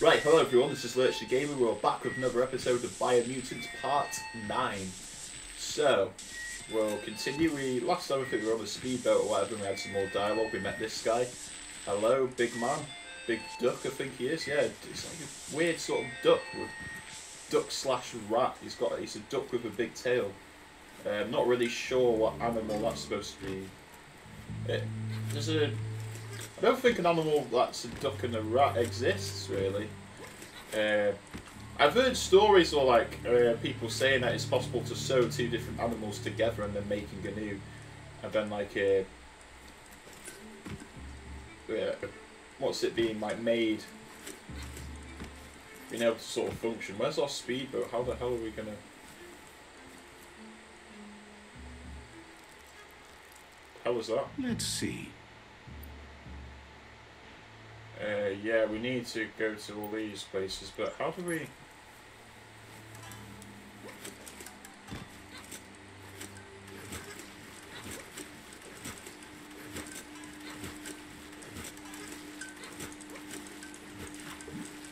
Right, hello everyone, this is Lurch the Gamer. We're back with another episode of Biomutant Part 9. So, we'll continue. Last time I think we were on the speedboat or whatever and we had some more dialogue. We met this guy. Hello, big man. Big duck, I think he is. Yeah, it's like a weird sort of duck. Duck slash rat. He's a duck with a big tail. I'm not really sure what animal that's supposed to be. I don't think an animal that's a duck and a rat exists, really. I've heard stories or like people saying that it's possible to sew two different animals together and then making a new, and then like what's it being like made, being able to sort of function. Where's our speedboat? How the hell are we gonna? How was that? Let's see. Yeah, we need to go to all these places, but how do we?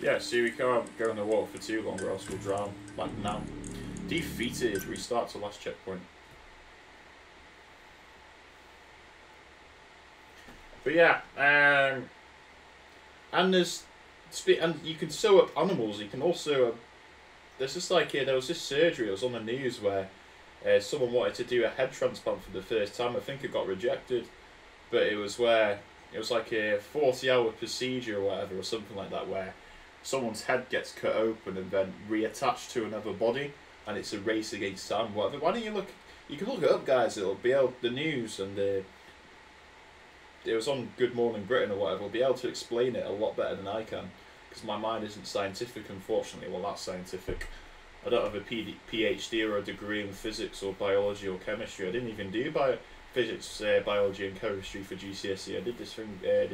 Yeah, see, we can't go in the water for too long or else we'll drown, like now. Defeated, restart to last checkpoint. But yeah, and you can sew up animals. You can also there's just like there was this surgery. It was on the news where someone wanted to do a head transplant for the first time. I think it got rejected, but it was like a 40-hour procedure or whatever or something like that, where someone's head gets cut open and then reattached to another body, and it's a race against time. Whatever. Why don't you look? You can look it up, guys. It'll be able the news and it was on Good Morning Britain or whatever. I'll be able to explain it a lot better than I can, because my mind isn't scientific, unfortunately. Well, that's scientific. I don't have a PhD or a degree in physics or biology or chemistry. I didn't even do physics, biology and chemistry for GCSE. I did this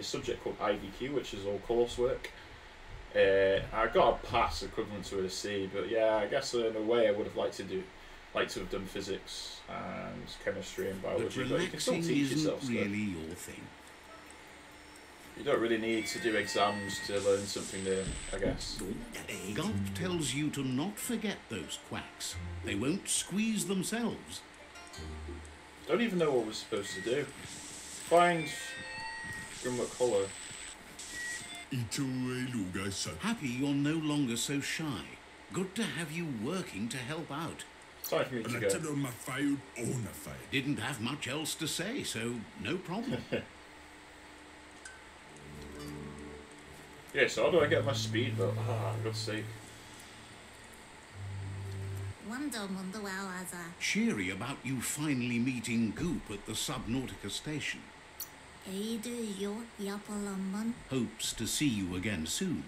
subject called IDQ, which is all coursework. I got a pass equivalent to a C, but yeah, I guess in a way I would have liked to have done physics and chemistry and biology, but you can still teach yourself stuff. Really your thing. You don't really need to do exams to learn something new, I guess. Gulp tells you to not forget those quacks. They won't squeeze themselves. Don't even know what we're supposed to do. Find Grimlock Hollow. Happy you're no longer so shy. Good to have you working to help out. Time for me to go. Didn't have much else to say, so no problem. Yeah, so how do I get my speed though? Ah, for God's sake. Cheery about you finally meeting Goop at the Subnautica station. Hopes to see you again soon.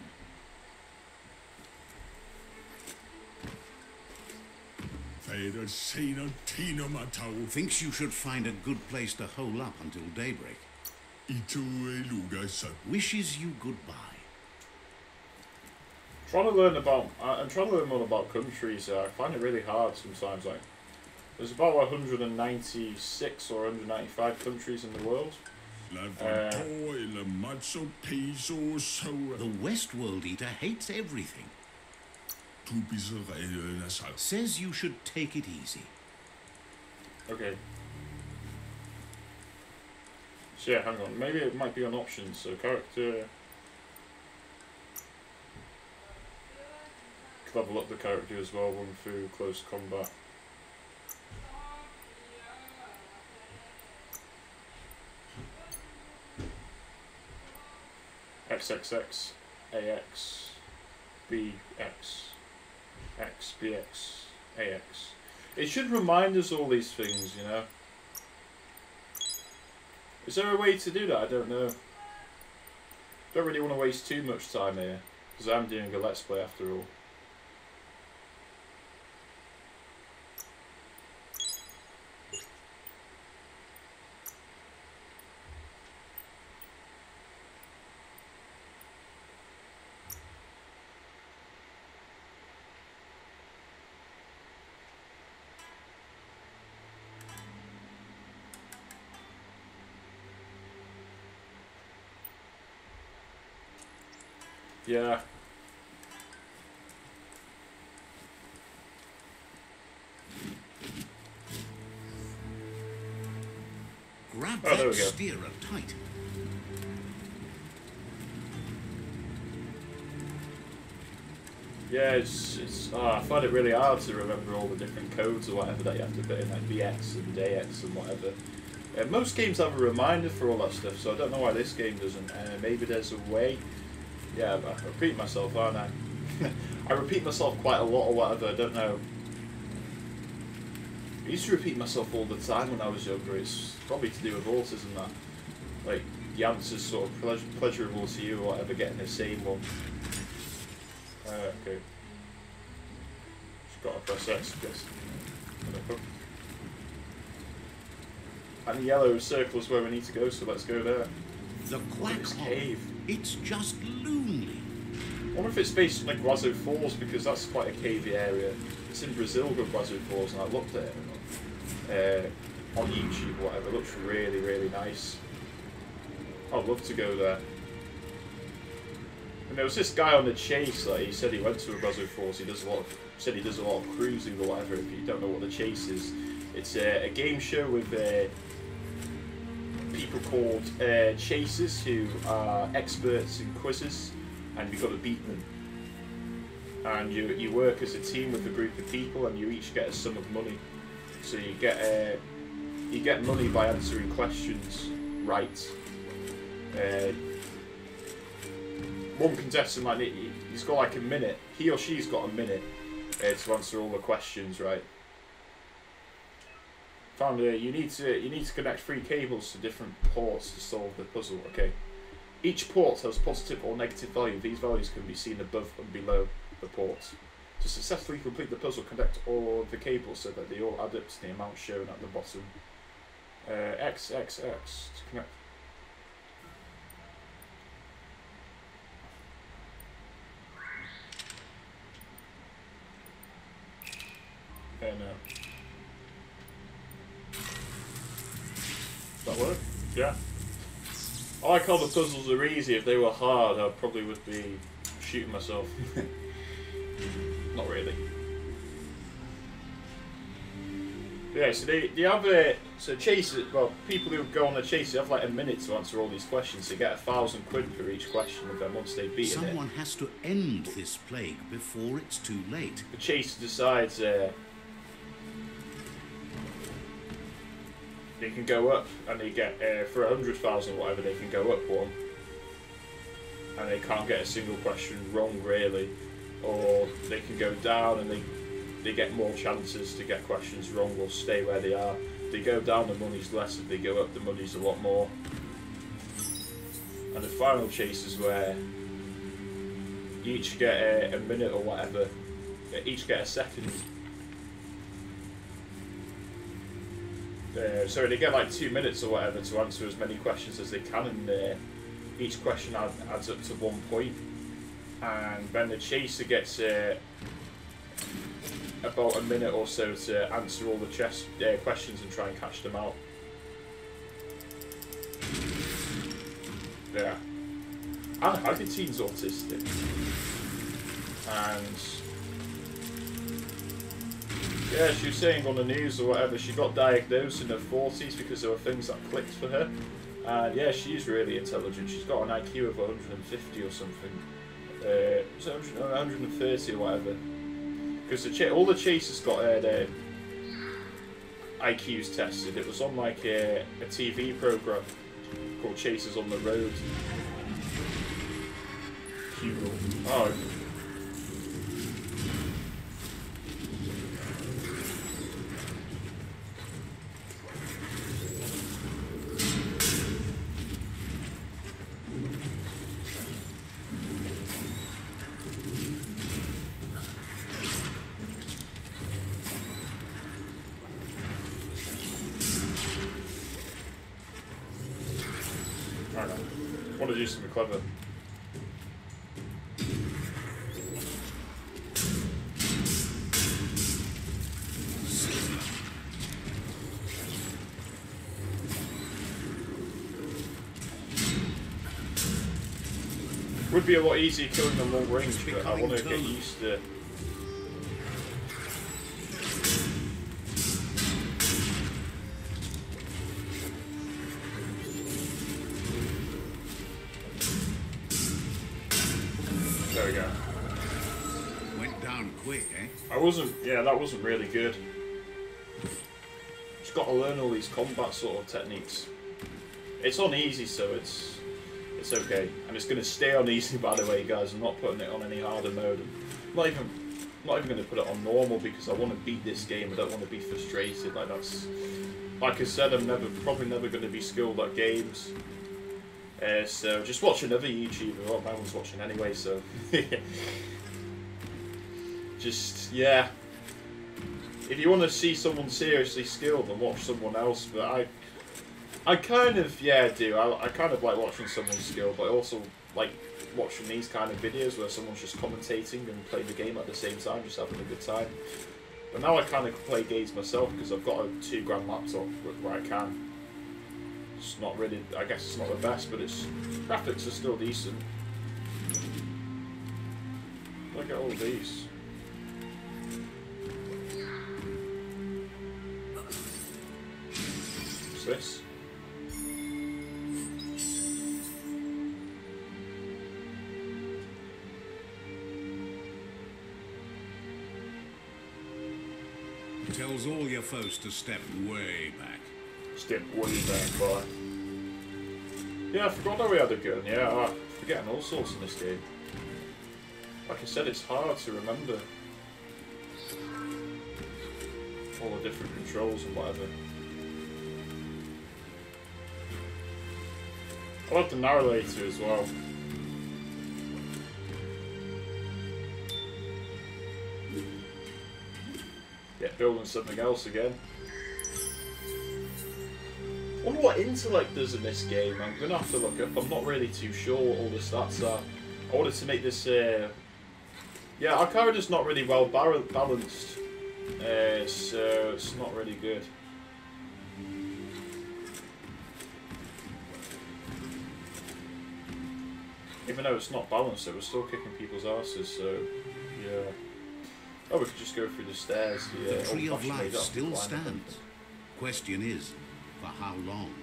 Thinks you should find a good place to hole up until daybreak. Wishes you goodbye. I'm trying to learn more about countries. I find it really hard sometimes. Like, there's about 196 or 195 countries in the world. The Westworld Eater hates everything. Says you should take it easy. Okay. So yeah, hang on. Maybe it might be on options. So character. Could level up the character as well. Run through close combat. XXX, AX, BX, XBX, AX. It should remind us all these things, you know. Is there a way to do that? I don't know. Don't really want to waste too much time here, because I'm doing a Let's Play after all. Yeah, Oh, there we go. steerer tight. Yeah, I find it really hard to remember all the different codes or whatever that you have to put in, like BX and AX and whatever. Most games have a reminder for all that stuff, so I don't know why this game doesn't. Maybe there's a way. Yeah, but I repeat myself, aren't I? I repeat myself quite a lot or whatever, I don't know. I used to repeat myself all the time when I was younger. It's probably to do with autism, that. Like, the answer's sort of pleasurable to you or whatever, getting the same one. Okay. Just gotta press X, I guess. And the yellow circle is where we need to go, so let's go there. The quack cave. It's just lonely. I wonder if it's based on like Guazo Falls, because that's quite a cavey area. It's in Brazil, Guazo Falls, and I looked at it on YouTube or whatever. It looks really, really nice. I'd love to go there. And there was this guy on the chase, like, he said he went to a Guazo Falls. He does a lot of cruising or whatever. If you don't know what the chase is, it's a game show with people called chasers who are experts in quizzes, and you've got to beat them. And you work as a team with a group of people, and you each get a sum of money. So you get money by answering questions right. One contestant, like, he's got like a minute. He or she's got a minute to answer all the questions right. Found you need to connect 3 cables to different ports to solve the puzzle. Okay. Each port has positive or negative value. These values can be seen above and below the ports. To successfully complete the puzzle, connect all of the cables so that they all add up to the amount shown at the bottom. XXX to connect. No. Does that work? Yeah. I like how the puzzles are easy. If they were hard, I probably would be shooting myself. Not really. Yeah, so they have so chasers. Well, people who go on a chase, they have like a minute to answer all these questions. They get £1,000 for each question, and then once they've beaten it, someone has to end this plague before it's too late. the chaser decides they can go up, and they get for 100,000 whatever, they can go up one, and they can't get a single question wrong really, or they can go down and they get more chances to get questions wrong or stay where they are. If they go down, the money's less. If they go up, the money's a lot more. And the final chase is where you each get a minute or whatever, each get a second. So they get like 2 minutes or whatever to answer as many questions as they can, and each question adds up to 1 point. And then the chaser gets about a minute or so to answer all the questions and try and catch them out. Yeah. And Hagateen's autistic. And yeah, she was saying on the news or whatever, she got diagnosed in her 40s because there were things that clicked for her. And yeah, she's really intelligent. She's got an IQ of 150 or something. Is it 130 or whatever? Because all the chasers got their IQs tested. It was on like a TV program called Chasers on the Road. Oh. I don't know. I want to do something clever. Would be a lot easier killing them long range, but I want to get used to. There we go. Went down quick, eh? Yeah, that wasn't really good. Just got to learn all these combat sort of techniques. It's on easy, so it's okay. And it's going to stay on easy, by the way, guys. I'm not putting it on any harder mode. I'm not even going to put it on normal because I want to beat this game. I don't want to be frustrated. Like I said, I'm probably never going to be skilled at games. So just watch another YouTuber. Well, no one's watching anyway, so just yeah. If you want to see someone seriously skilled, then watch someone else. But I kind of do. I kind of like watching someone skilled, but I also like watching these kind of videos where someone's just commentating and playing the game at the same time, just having a good time. But now I kind of play games myself because I've got a £2 laptop where I can. It's not really, I guess it's not the best, but its graphics are still decent. Look at all these. What's this? Tells all your foes to step way back. Step way back, boy. Yeah, I forgot that we had a gun. Yeah, I'm forgetting all sorts in this game. Like I said, it's hard to remember all the different controls and whatever. I like the narrator as well. Yeah, building something else again. I wonder what intellect does in this game. I'm going to have to look up. I'm not really too sure what all the stats are. I wanted to make this... yeah, our character's not really well balanced. So it's not really good. Even though it's not balanced, it was still kicking people's asses, so... Yeah. Oh, we could just go through the stairs. The Tree of Life still stands. Question is, for how long?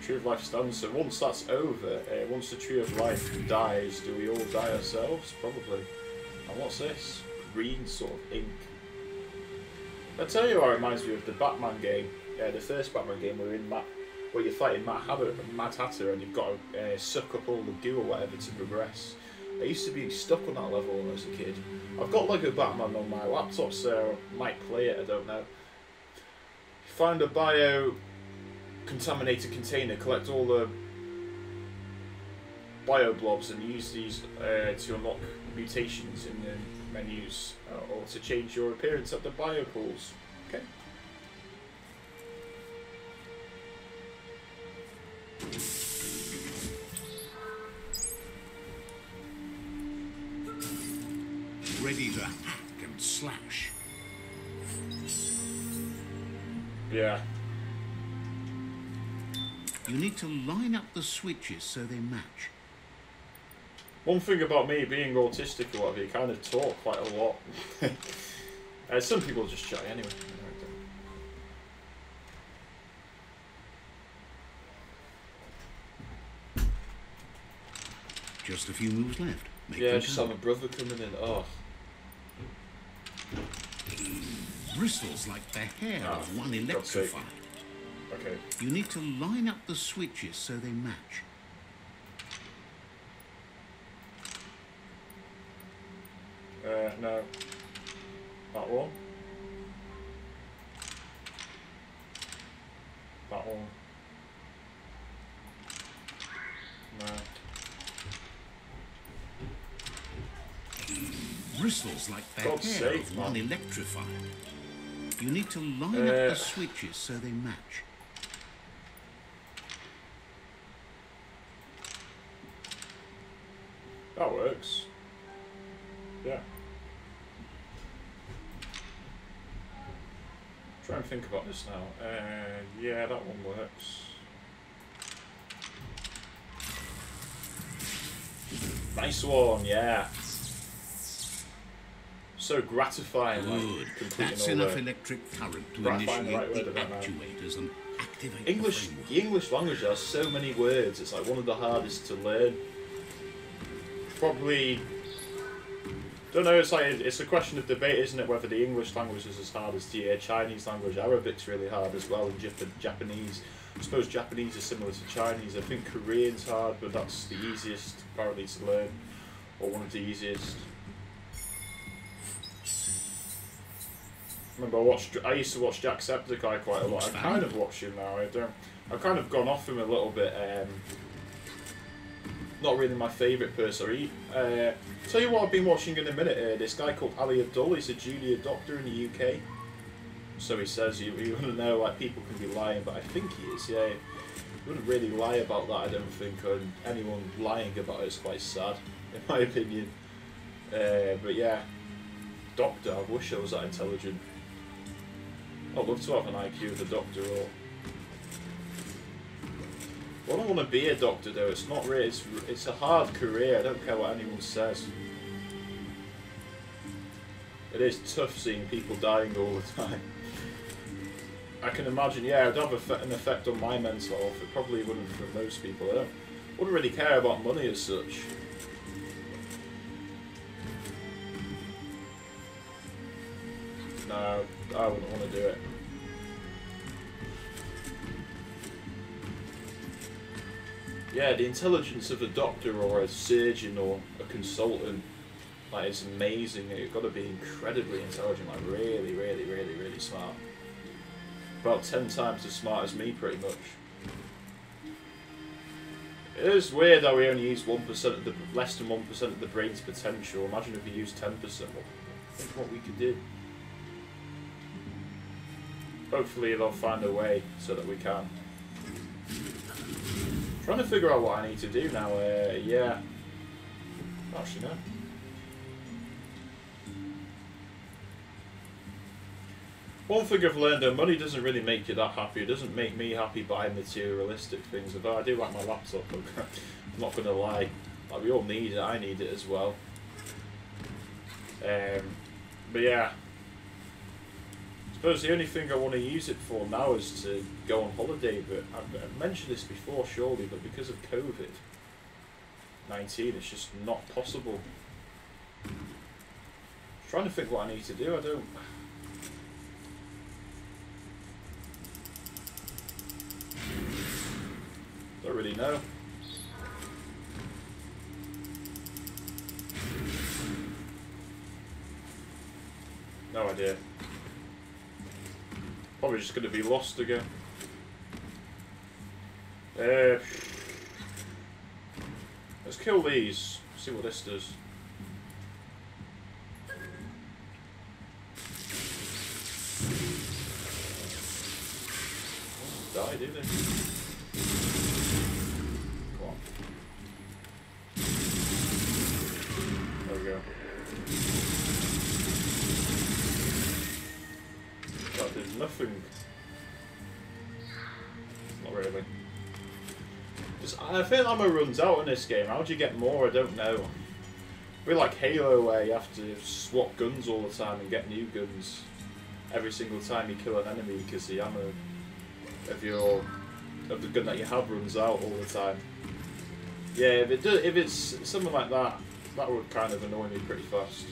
Tree of Life stands, so once that's over, once the Tree of Life dies, do we all die ourselves? Probably. And what's this? Green sort of ink. I tell you what, it reminds me of the Batman game. Yeah, the first Batman game where you're fighting Mad Hatter and you've got to suck up all the goo or whatever to progress. I used to be stuck on that level when I was a kid. I've got Lego Batman on my laptop, so I might play it, I don't know. Find a bio-contaminated container, collect all the bio-blobs and use these to unlock mutations in the menus or to change your appearance at the biopools. Okay. Ready to hack and slash. Yeah. You need to line up the switches so they match. One thing about me being autistic or whatever, you kind of talk quite a lot. Some people just chat anyway. . Just a few moves left. Make yeah, just have a brother coming in. Oh. Bristles like the hair of one electrified. Okay. You need to line up the switches so they match. No. That one. That one. No. Bristles like the God's hair sake, of one man. electrified. You need to line up the switches so they match. That works. Yeah. Try and think about this now. Yeah, that one works. Nice one, yeah. So gratifying. Good. Like, That's enough electric current to initiate the actuators and activate English. the The English language has so many words. It's like one of the hardest to learn. Probably Don't know. It's like it's a question of debate, isn't it? Whether the English language is as hard as the Chinese language. Arabic's really hard as well, and Japanese. I suppose Japanese is similar to Chinese. I think Korean's hard, but that's the easiest apparently to learn, or one of the easiest. Remember, I used to watch Jacksepticeye quite a lot. I kind of watch him now. I've kind of gone off him a little bit. Not really my favourite person. Tell you what I've been watching in a minute. This guy called Ali Abdul. He's a junior doctor in the UK. So he says. You want to know, like, people can be lying, but I think he is. Yeah, he wouldn't really lie about that. I don't think. And anyone lying about it is quite sad, in my opinion. But yeah, doctor. I wish I was that intelligent. I'd love to have an IQ of a doctor, or... Well, I don't want to be a doctor, though. It's not really... It's a hard career. I don't care what anyone says. It is tough seeing people dying all the time. I can imagine, yeah, it would have an effect on my mental health. It probably wouldn't for most people. I wouldn't really care about money as such. No, I wouldn't want to do it. Yeah, the intelligence of a doctor or a surgeon or a consultant, like, is amazing. You've got to be incredibly intelligent, like really, really, really, really smart. About 10 times as smart as me, pretty much. It is weird how we only use 1% of the, less than 1% of the brain's potential. Imagine if we used 10%. Think what we could do. Hopefully they'll find a way so that we can. Trying to figure out what I need to do now. Yeah. Actually, no. One thing I've learned, though, money doesn't really make you that happy. It doesn't make me happy buying materialistic things. Although I do like my laptop, I'm not going to lie. Like, we all need it. I need it as well. But yeah. I suppose the only thing I want to use it for now is to go on holiday. But I've mentioned this before, surely, but because of COVID-19, it's just not possible. I'm trying to think what I need to do. Don't really know. No idea. Probably just going to be lost again. Let's kill these. See what this does. Oh, die, did they? Come on. There we go. That did nothing. Not really. I feel ammo runs out in this game. How do you get more? I don't know. A bit like Halo, where you have to swap guns all the time and get new guns every single time you kill an enemy because the ammo of the gun that you have runs out all the time. Yeah, if it's something like that, that would kind of annoy me pretty fast.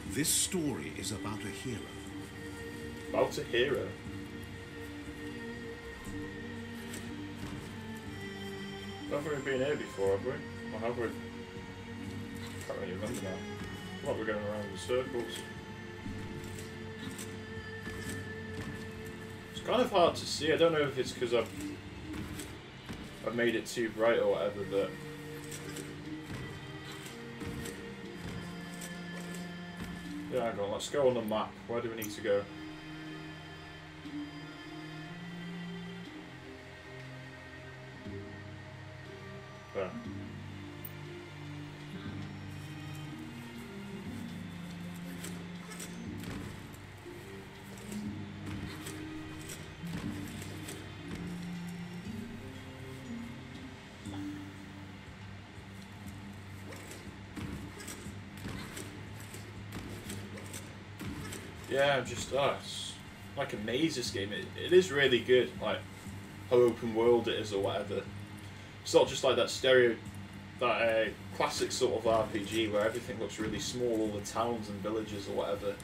This story is about a hero. About a hero? Haven't we been here before, have we? Or have we? Can't really remember now. Like we're going around in circles. It's kind of hard to see. I don't know if it's because I've made it too bright or whatever, but... Yeah, hang on, let's go on the map. Where do we need to go? There. Yeah, just us. like a mazes game. It is really good, like how open world it is or whatever. It's not just like that classic sort of RPG where everything looks really small, all the towns and villages or whatever.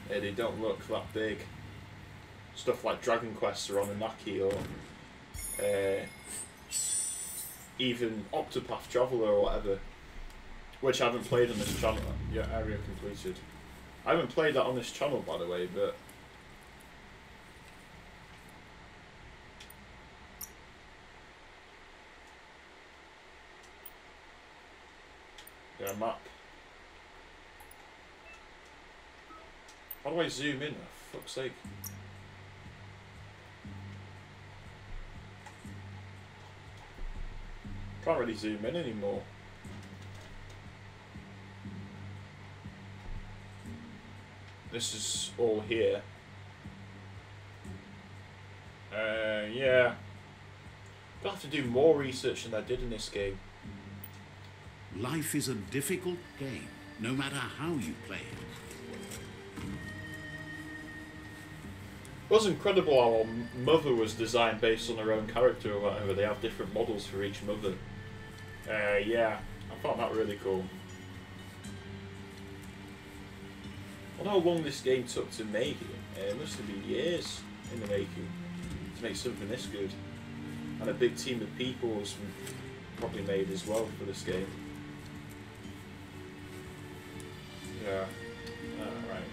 They don't look that big. Stuff like Dragon Quest or Anunnaki or even Octopath Traveler or whatever, which I haven't played on this channel. Yeah, area completed. I haven't played that on this channel, by the way, but yeah, map. How do I zoom in? For fuck's sake. Can't really zoom in anymore. This is all here. Yeah. I'll have to do more research than I did in this game. Life is a difficult game, no matter how you play it. It was incredible how our mother was designed based on her own character or whatever. They have different models for each mother. Yeah, I found that really cool. I wonder how long this game took to make it. It must have been years in the making to make something this good. And a big team of people was probably made as well for this game. Yeah. Right.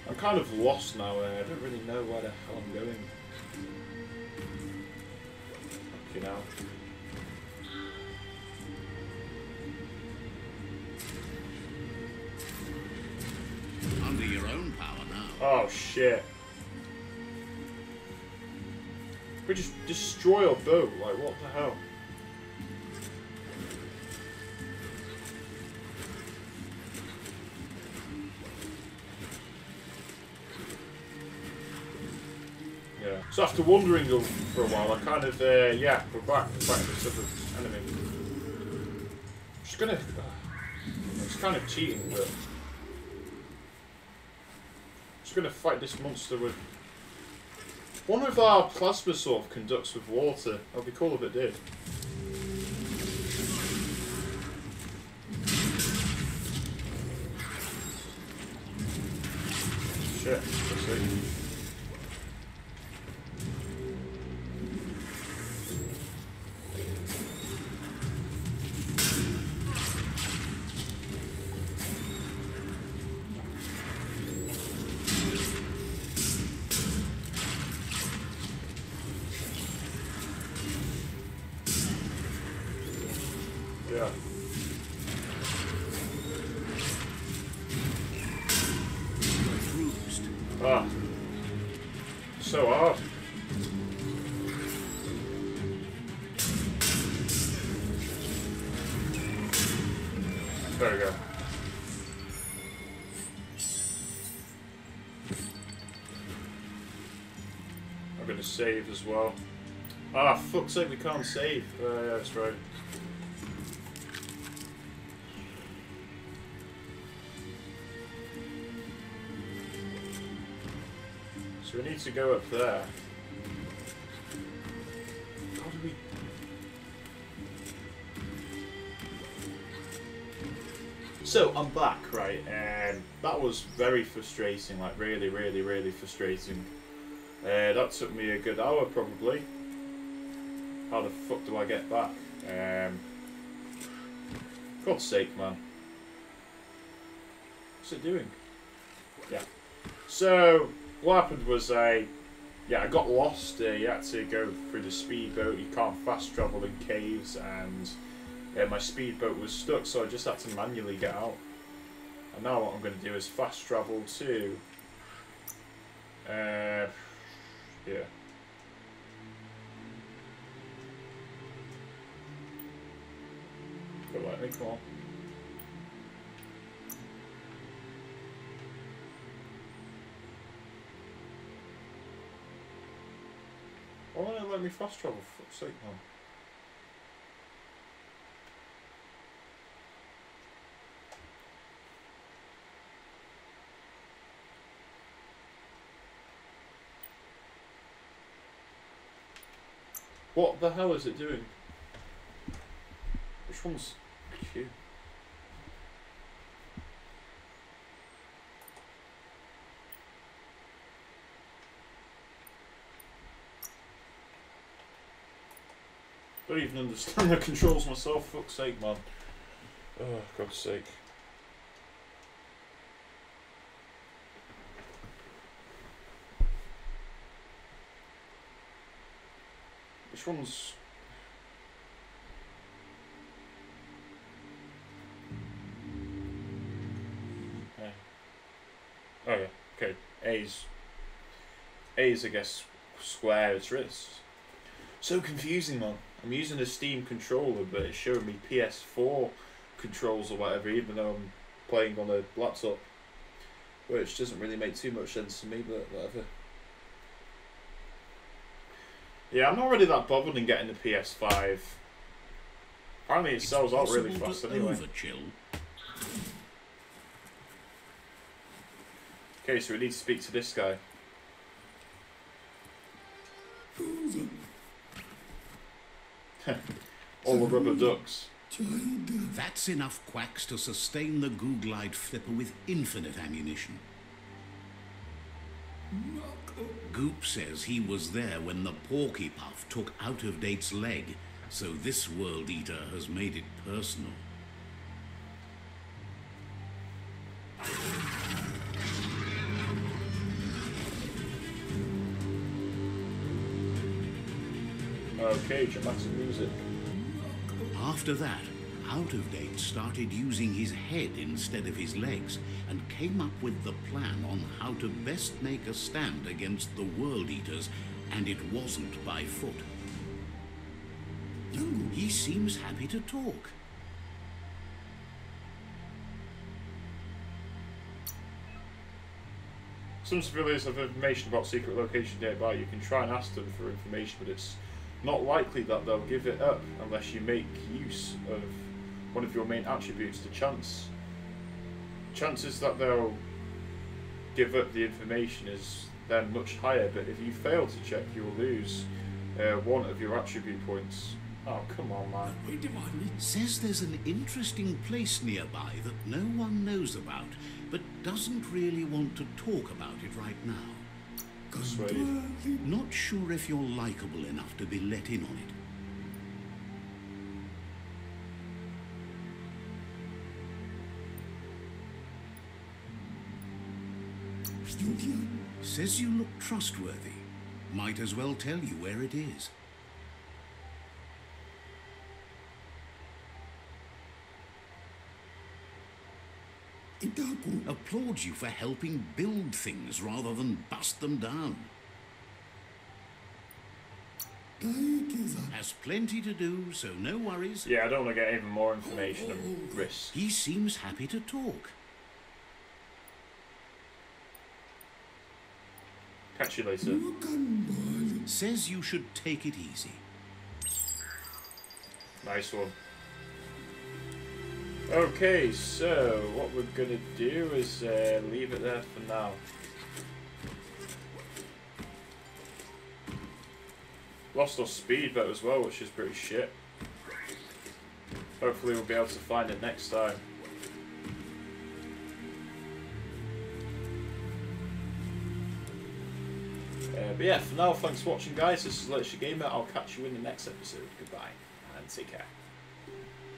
I'm kind of lost now. I don't really know where the hell I'm going. Okay, now. Under your own power now. Oh shit. We just destroy our boat, like what the hell? Yeah. So after wandering for a while, I kind of, yeah, we're back to this other enemy. Just gonna, it's kind of cheating, but just gonna fight this monster with. Wonder if our plasma sort of conducts with water. That'd be cool if it did. Shit, let's see. Yeah. Ah. So hard. There we go. I'm gonna save as well. Ah, fuck's sake, we can't save. Yeah, that's right. So we need to go up there. How do we... So, I'm back, right, and that was very frustrating, like really, really, really frustrating. That took me a good hour, probably. How the fuck do I get back? God's sake, man. What's it doing? Yeah. So... what happened was I got lost. You had to go through the speedboat. You can't fast travel in caves, and my speedboat was stuck, so I just had to manually get out. And now what I'm going to do is fast travel to here. Go let me, come on. Why won't it let me fast travel, for fuck's sake, man? What the hell is it doing? Which one's Q? I don't even understand the controls myself, fuck's sake, man. Oh, God's sake. Which one's... Yeah. Oh yeah, okay. A's, I guess, square, it's wrist. So confusing, man. I'm using a Steam controller, but it's showing me PS4 controls or whatever, even though I'm playing on a laptop. Which doesn't really make too much sense to me, but whatever. Yeah, I'm not really that bothered in getting the PS5. Apparently it sells out really fast anyway. Okay, so we need to speak to this guy. All the rubber ducks. That's enough quacks to sustain the Googlite flipper with infinite ammunition. Goop says he was there when the Porky Puff took Out of Date's leg, so this World Eater has made it personal. Okay, dramatic music. After that, Out of Date started using his head instead of his legs and came up with the plan on how to best make a stand against the World Eaters, and it wasn't by foot. He seems happy to talk. Some civilians have information about secret location nearby. You can try and ask them for information, but it's not likely that they'll give it up unless you make use of one of your main attributes, the chance. Chances that they'll give up the information is then much higher, but if you fail to check, you'll lose one of your attribute points. Oh, come on, man. It says there's an interesting place nearby that no one knows about, but doesn't really want to talk about it right now. Persuade. Not sure if you're likable enough to be let in on it. Says you look trustworthy. Might as well tell you where it is. Applauds you for helping build things rather than bust them down. Has plenty to do, so no worries. Yeah, I don't want to get even more information and risk. He seems happy to talk. Catch you later. Says you should take it easy. Nice one. Okay, so what we're gonna do is leave it there for now. Lost our speed boat as well, which is pretty shit. Hopefully we'll be able to find it next time. But yeah, for now, thanks for watching, guys. This is Literature Gamer. I'll catch you in the next episode. Goodbye, and take care.